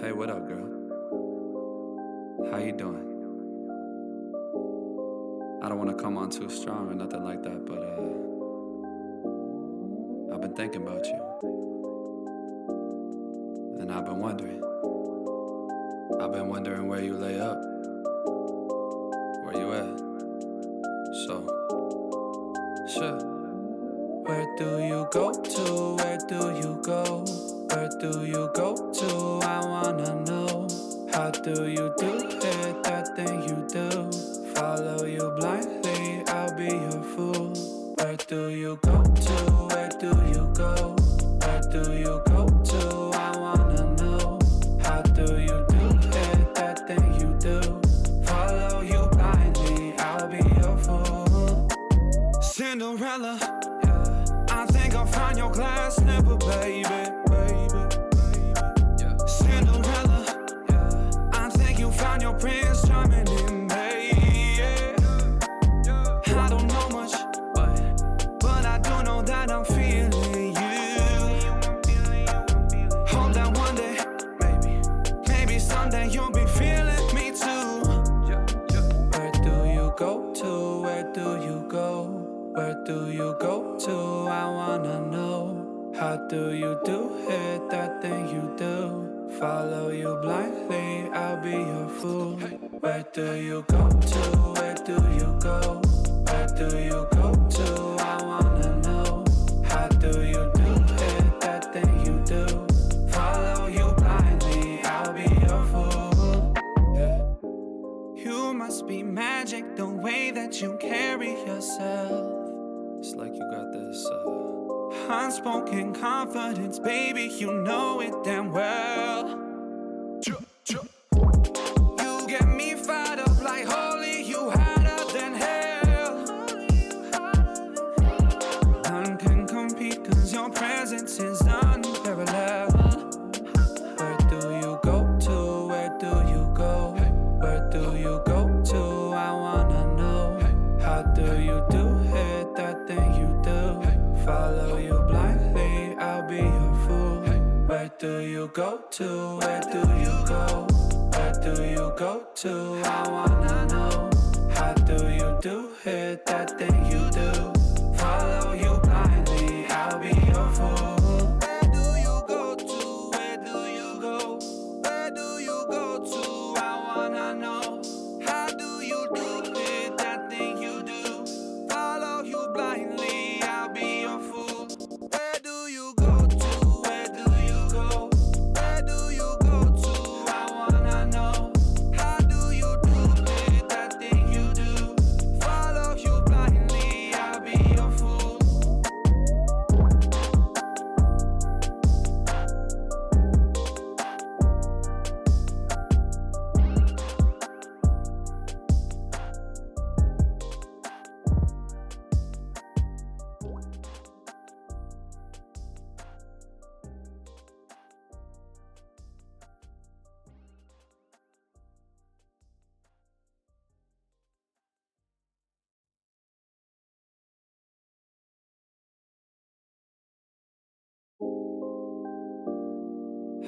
Hey, what up, girl? How you doing? I don't want to come on too strong or nothing like that, but I've been thinking about you. And I've been wondering where you lay up. Where you at? So, sure. Where do you go to? Where do you go? Where do you go to? I wanna know. How do you do it? That thing you do. Follow you blindly, I'll be your fool. Where do you go to? Where do you go? Where do you go to? I wanna know. How do you do it? That thing you do. Follow you blindly, I'll be your fool. Cinderella, I think I'll find your glass slipper, baby. Cinderella, I think you found your prince charming in me. I don't know much, but I do know that I'm feeling you. Hope that one day, maybe someday you'll be feeling me too. Where do you go to? Where do you go? Where do you go to? I wanna know. How do you do it? That thing you do. Follow you blindly, I'll be your fool. Where do you go to? Where do you go? Where do you go to? I wanna know. How do you do it? That thing you do. Follow you blindly, I'll be your fool. You must be magic, the way that you carry yourself. It's like you got this unspoken confidence, baby, you know it damn well. You get me fired up like holy, you hotter than hell. None can compete cause your presence is unparalleled. Where do you go to? Where do you go? Where do you go to? I wanna know. How do you do it? That thing you do. Follow you blindly, I'll be your fool. Where do you go to? Where do you go? Where do you go to? I wanna know. How do you do it? That thing you do. Follow you blindly, I'll be your fool. Where do you go to? Where do you go? Where do you go to? I wanna know. How do you do it? That thing you do. Follow you blindly, I'll be your fool. Where do you go to? Where do you go? Where do you go to? I wanna know. How do you do it? That thing you do. Follow you blindly, I'll be your fool.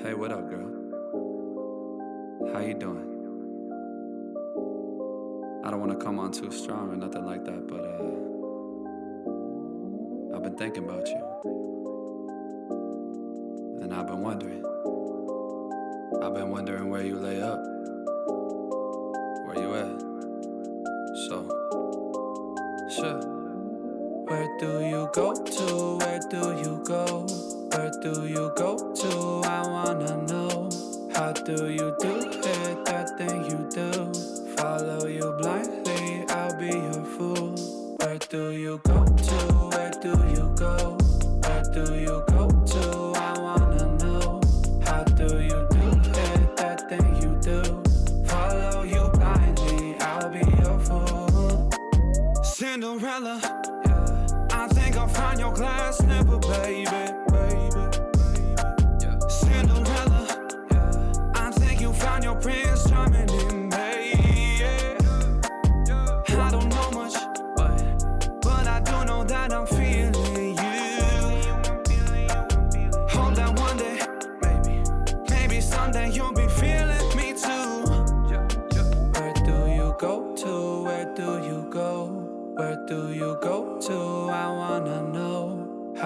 Hey, what up, girl? How you doing? I don't want to come on too strong or nothing like that, but I've been thinking about you. And I've been wondering where you lay up. Where you at? So, sure. Where do you go to? Where do you go? Where do you go to? I wanna know. How do you do it? That thing you do. Follow you blindly, I'll be your fool. Where do you go to? Where do you go? Where do you go to? I wanna know. How do you do it? That thing you do. Follow you blindly, I'll be your fool. Cinderella, I think I'll find your glass slipper, baby. Cinderella, I think you found your prince charming in me. I don't know much, but I do know that I'm feeling you. Hope that one day, maybe someday you'll be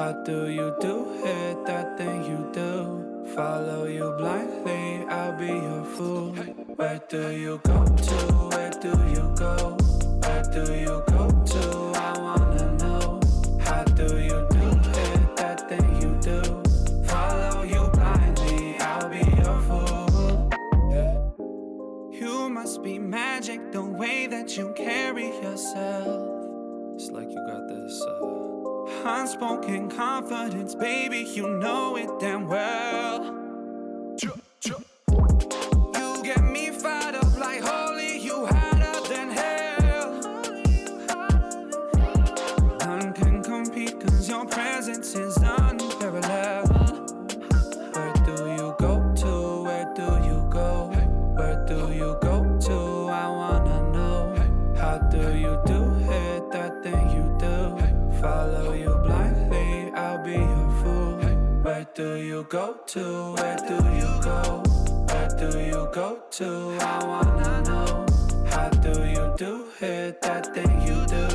How do you do it, that thing you do? Follow you blindly, I'll be your fool. Where do you go to? Where do you go? Where do you go to? I wanna know. How do you do it, that thing you do? Follow you blindly, I'll be your fool. Yeah. You must be magic, the way that you carry yourself. It's like you got this unspoken confidence, baby, you know it damn well. You get me fired up like holy, you hotter than hell. None can compete, cause your presence is unparalleled. Where do you go to? Where do you go? Where do you go to? I wanna know. How do you do it, that thing you do? Follow you blindly, I'll be your fool. Where do you go to? Where do you go? Where do you go to? I wanna know. How do you do it, that thing you do?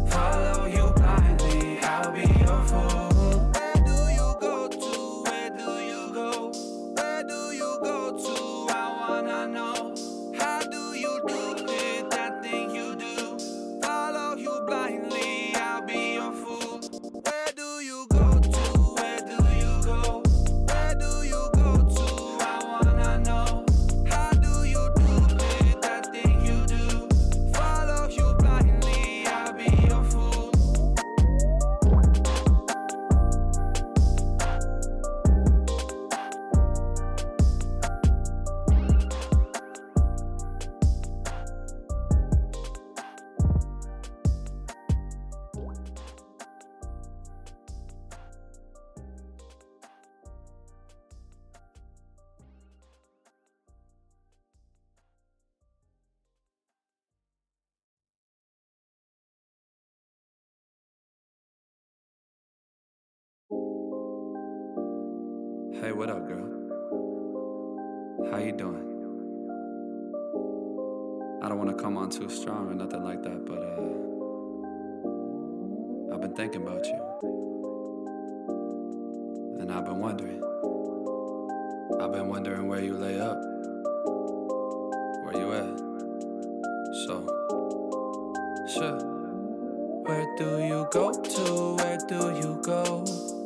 Follow you blindly, I'll be your fool. Where do you go to? Where do you go? Where do you go to? I wanna know. How do you do it, that thing you do? Follow you blindly, I'll be your fool. Where do you go to? Where do you go? Where do you go to? I wanna know. How do you do it, that thing you do? Follow you blindly, I'll be your fool. Hey, what up, girl? How you doing? I don't wanna come on too strong or nothing like that, but I've been thinking about you. And I've been wondering where you lay up. Where you at? So, sure. Where do you go to? Where do you go?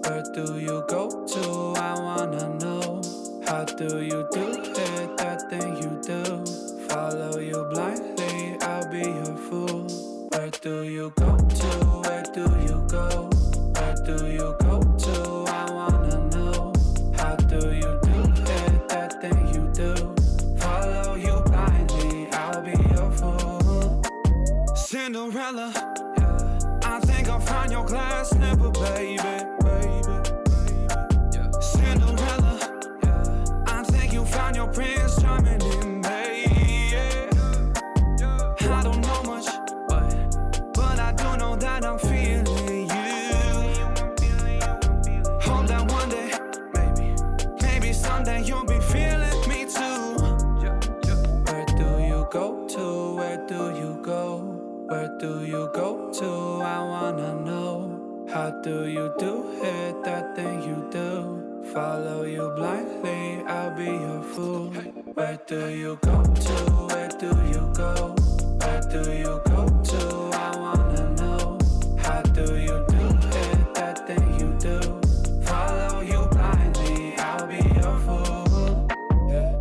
Where do you go to? I wanna know. How do you do it, that thing you do? Follow you blindly, I'll be your fool. Where do you go to? Where do you go? Where do you go to? I wanna know. How do you do it, that thing you do? Follow you blindly, I'll be your fool. Cinderella, I think I'll find your glass slipper, baby. Cinderella, I think you found your prince charming in me. I don't know much, but I do know that I'm feeling you. Hope that one day, maybe someday you'll be feeling me too. Where do you go to? Where do you go? Where do you go to? I wanna know. How do you do it, that thing you do? Follow you blindly, I'll be your fool. Where do you go to? Where do you go? Where do you go to? I wanna know. How do you do it, that thing you do? Follow you blindly, I'll be your fool. Yeah.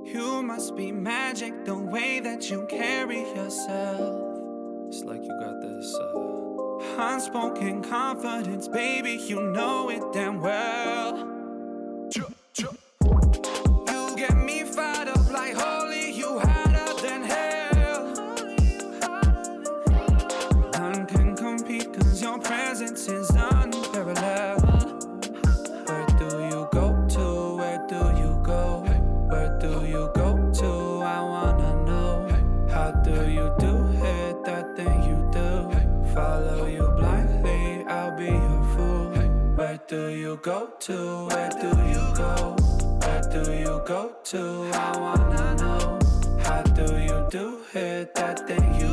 You must be magic, the way that you carry yourself. It's like you got this unspoken confidence, baby, you know it damn well. You get me fired up like holy, you hotter than hell. None can compete, cause your presence is unparalleled. Where do you go to? Where do you go? Where do you go to? I wanna know. How do you do it, that thing you do? Follow you blindly, I'll be your fool. Where do you go to? Where do you go? Where do you go to? I wanna know. How do you do it, that thing you